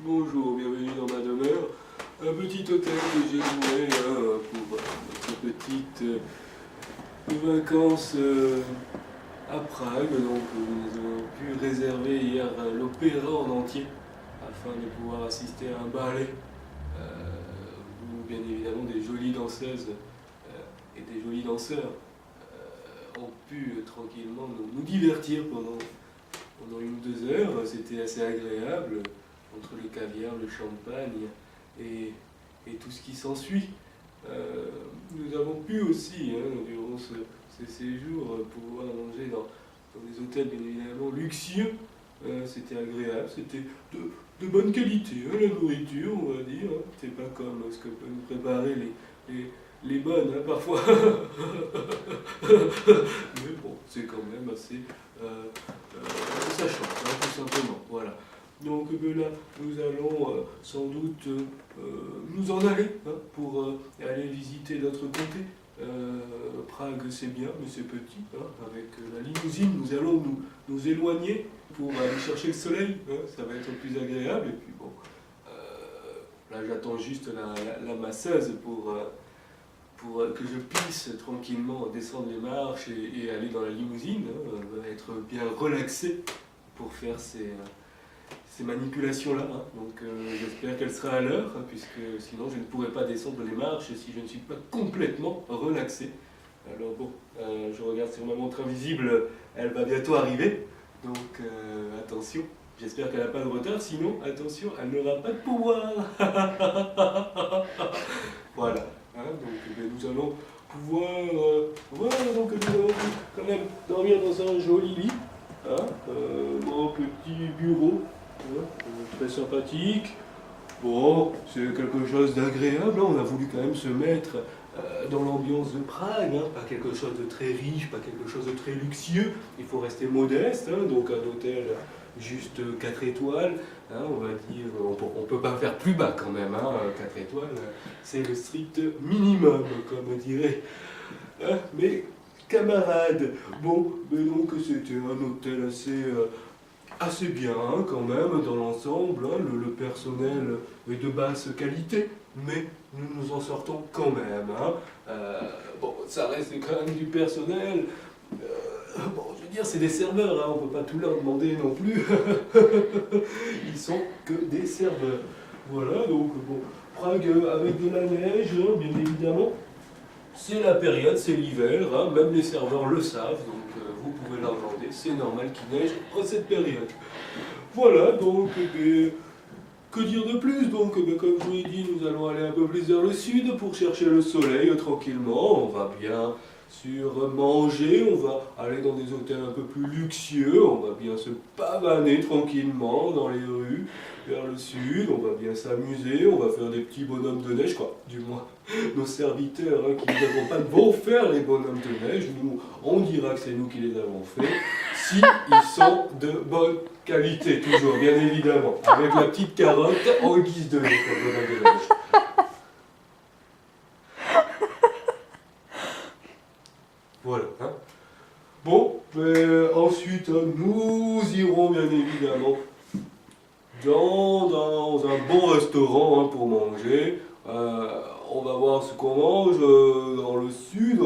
Bonjour, bienvenue dans ma demeure. Un petit hôtel que j'ai loué pour notre petite vacances à Prague. Donc nous avons pu réserver hier l'opéra en entier afin de pouvoir assister à un ballet où bien évidemment des jolies danseuses et des jolis danseurs ont pu tranquillement nous divertir pendant 1 ou 2 heures. C'était assez agréable entre le caviar, le champagne et tout ce qui s'ensuit. Nous avons pu aussi, durant ces séjours, pouvoir manger dans des hôtels bien évidemment luxueux. C'était agréable, c'était de bonne qualité, la nourriture, on va dire. C'est pas comme ce que peuvent nous préparer les bonnes, parfois. Mais bon, c'est quand même assez... ça change, tout simplement. Voilà. Donc là, nous allons sans doute nous en aller pour aller visiter d'autres côtés. Prague, c'est bien, mais c'est petit. Avec la limousine, nous allons nous éloigner pour aller chercher le soleil. Ça va être plus agréable. Et puis bon, là, j'attends juste la masseuse pour que je puisse tranquillement descendre les marches et aller dans la limousine, être bien relaxé pour faire ces manipulations-là. Donc j'espère qu'elle sera à l'heure, puisque sinon je ne pourrai pas descendre les marches si je ne suis pas complètement relaxé. Alors bon, je regarde sur ma montre invisible, elle va bientôt arriver, donc attention. J'espère qu'elle n'a pas de retard, sinon, attention, elle n'aura pas de pouvoir. Voilà. Donc nous allons pouvoir donc nous allons quand même dormir dans un joli lit, mon petit bureau, très sympathique. Bon, c'est quelque chose d'agréable, on a voulu quand même se mettre dans l'ambiance de Prague, pas quelque chose de très riche, pas quelque chose de très luxueux, il faut rester modeste, donc un hôtel juste 4 étoiles, on va dire, on ne peut pas faire plus bas quand même, 4 étoiles, c'est le strict minimum, comme dirait mes camarades. Bon, mais donc c'était un hôtel assez bien quand même dans l'ensemble, le personnel est de basse qualité, mais nous nous en sortons quand même. Bon, ça reste quand même du personnel. Bon, je veux dire, c'est des serveurs, on ne peut pas tout leur demander non plus. Ils sont que des serveurs. Voilà, donc bon, Prague avec de la neige, bien évidemment. C'est la période, c'est l'hiver, même les serveurs le savent, donc vous pouvez leur demander, c'est normal qu'il neige en cette période. Voilà, donc, que dire de plus? Donc, comme je vous l'ai dit, nous allons aller un peu plus vers le sud pour chercher le soleil tranquillement. On va bien sûr manger, on va aller dans des hôtels un peu plus luxueux, on va bien se pavaner tranquillement dans les rues vers le sud, on va bien s'amuser, on va faire des petits bonhommes de neige, quoi. Du moins, nos serviteurs qui ne avons pas vont faire les bonhommes de neige, nous, on dira que c'est nous qui les avons faits, si ils sont de bonne qualité, toujours, bien évidemment, avec la petite carotte en guise de bonhomme de neige. Voilà. Bon, ensuite, nous irons bien évidemment dans un bon restaurant pour manger. On va voir ce qu'on mange dans le sud.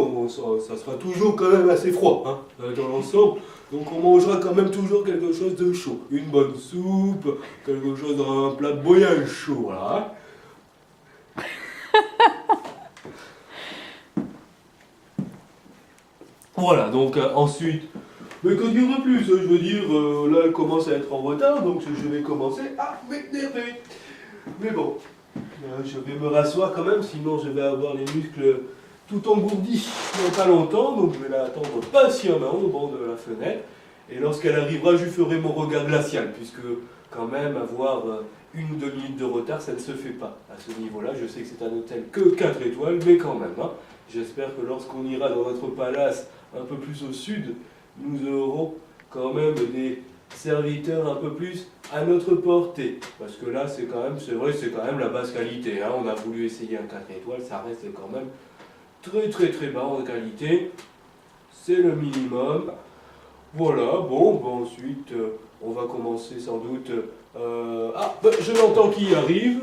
Ça sera toujours quand même assez froid dans l'ensemble. Donc on mangera quand même toujours quelque chose de chaud. Une bonne soupe, quelque chose d'un plat de boyage chaud. Voilà. Voilà, donc ensuite, mais que dire de plus? Je veux dire, là elle commence à être en retard, donc je vais commencer à m'énerver. Mais bon, je vais me rasseoir quand même, sinon je vais avoir les muscles tout engourdis dans pas longtemps, donc je vais la attendre patiemment au bord de la fenêtre. Et lorsqu'elle arrivera, je lui ferai mon regard glacial, puisque quand même avoir 1 ou 2 minutes de retard, ça ne se fait pas à ce niveau-là. Je sais que c'est un hôtel que 4 étoiles, mais quand même. J'espère que lorsqu'on ira dans notre palace un peu plus au sud, nous aurons quand même des serviteurs un peu plus à notre portée. Parce que là, c'est vrai, c'est quand même la basse qualité. On a voulu essayer un 4 étoiles, ça reste quand même très très très bas en qualité. C'est le minimum. Voilà, bon, ensuite, on va commencer sans doute... je l'entends qui arrive.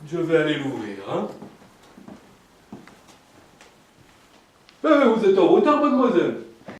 Je vais aller l'ouvrir, hein. Vous êtes en retard, mademoiselle.